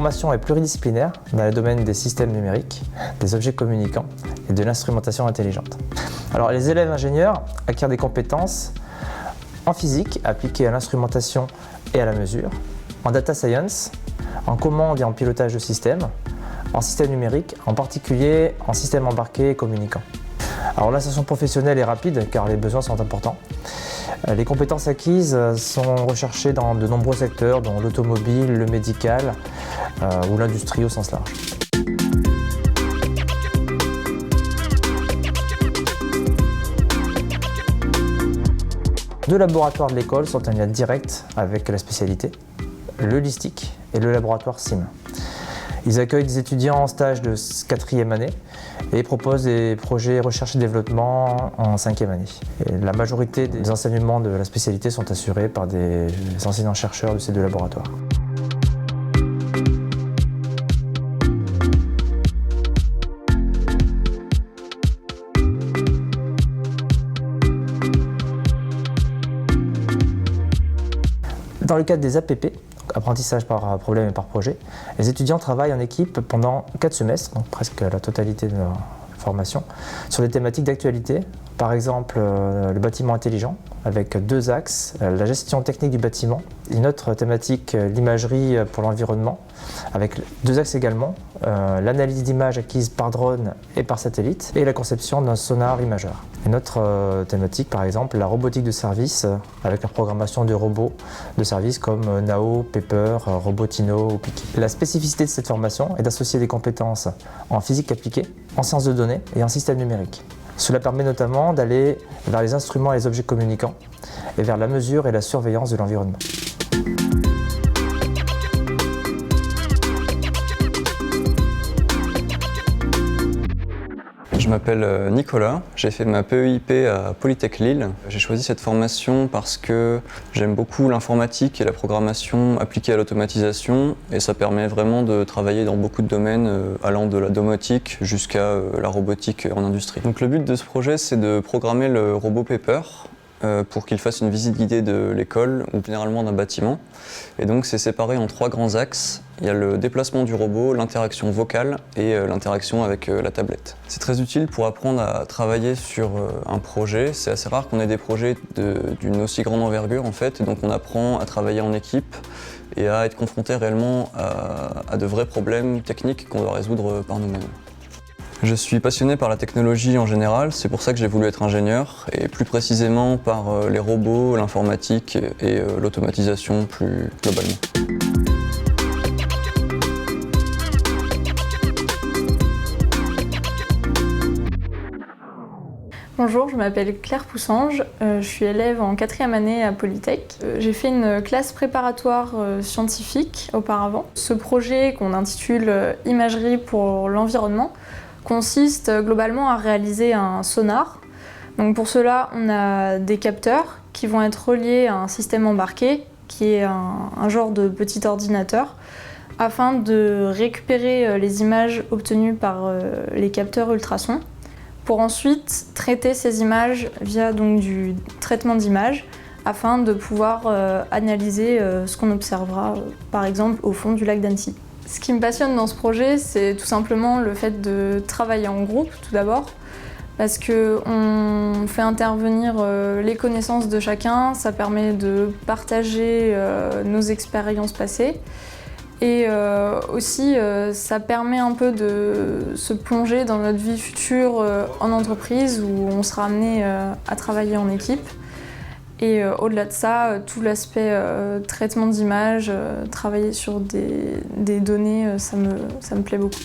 formation est pluridisciplinaire dans le domaine des systèmes numériques, des objets communicants et de l'instrumentation intelligente. Alors les élèves ingénieurs acquièrent des compétences en physique appliquées à l'instrumentation et à la mesure, en data science, en commande et en pilotage de systèmes, en système numérique, en particulier en système embarqué et communicant. Alors l'insertion professionnelle est rapide car les besoins sont importants. Les compétences acquises sont recherchées dans de nombreux secteurs, dont l'automobile, le médical ou l'industrie au sens large. Deux laboratoires de l'école sont en lien direct avec la spécialité, le LISTIC et le laboratoire SIM. Ils accueillent des étudiants en stage de 4e année et proposent des projets recherche et développement en 5e année. Et la majorité des enseignements de la spécialité sont assurés par des enseignants-chercheurs de ces deux laboratoires. Dans le cadre des APP, apprentissage par problème et par projet, les étudiants travaillent en équipe pendant 4 semestres, donc presque la totalité de leur formation, sur des thématiques d'actualité, par exemple le bâtiment intelligent, avec 2 axes, la gestion technique du bâtiment, une autre thématique, l'imagerie pour l'environnement, avec 2 axes également, l'analyse d'images acquises par drone et par satellite, et la conception d'un sonar imageur. Une autre thématique, par exemple, la robotique de service, avec la programmation de robots de service comme Nao, Pepper, Robotino ou Piki. La spécificité de cette formation est d'associer des compétences en physique appliquée, en sciences de données et en système numérique. Cela permet notamment d'aller vers les instruments et les objets communicants et vers la mesure et la surveillance de l'environnement. Je m'appelle Nicolas, j'ai fait ma PEIP à Polytech Lille. J'ai choisi cette formation parce que j'aime beaucoup l'informatique et la programmation appliquée à l'automatisation et ça permet vraiment de travailler dans beaucoup de domaines allant de la domotique jusqu'à la robotique en industrie. Donc le but de ce projet c'est de programmer le robot Pepper pour qu'il fasse une visite guidée de l'école ou généralement d'un bâtiment. Et donc c'est séparé en 3 grands axes. Il y a le déplacement du robot, l'interaction vocale et l'interaction avec la tablette. C'est très utile pour apprendre à travailler sur un projet. C'est assez rare qu'on ait des projets d'une aussi grande envergure en fait. Et donc on apprend à travailler en équipe et à être confronté réellement à de vrais problèmes techniques qu'on doit résoudre par nous-mêmes. Je suis passionné par la technologie en général, c'est pour ça que j'ai voulu être ingénieur, et plus précisément par les robots, l'informatique et l'automatisation plus globalement. Bonjour, je m'appelle Claire Poussange, je suis élève en 4e année à Polytech. J'ai fait une classe préparatoire scientifique auparavant. Ce projet qu'on intitule Imagerie pour l'environnement consiste globalement à réaliser un sonar. Donc pour cela, on a des capteurs qui vont être reliés à un système embarqué qui est un genre de petit ordinateur afin de récupérer les images obtenues par les capteurs ultrasons pour ensuite traiter ces images via donc, du traitement d'images afin de pouvoir analyser ce qu'on observera par exemple au fond du lac d'Annecy. Ce qui me passionne dans ce projet, c'est tout simplement le fait de travailler en groupe, tout d'abord, parce qu'on fait intervenir les connaissances de chacun, ça permet de partager nos expériences passées, et aussi ça permet un peu de se plonger dans notre vie future en entreprise, où on sera amené à travailler en équipe. Et au-delà de ça, tout l'aspect traitement d'images, travailler sur des données, ça me plaît beaucoup.